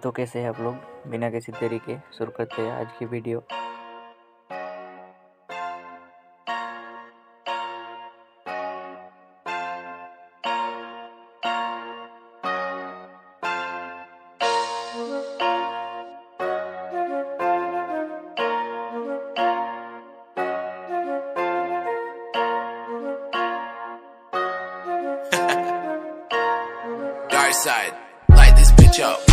तो कैसे हैं आप लोग। बिना किसी देरी के शुरू करते हैं आज की video. Dark side, light this bitch up.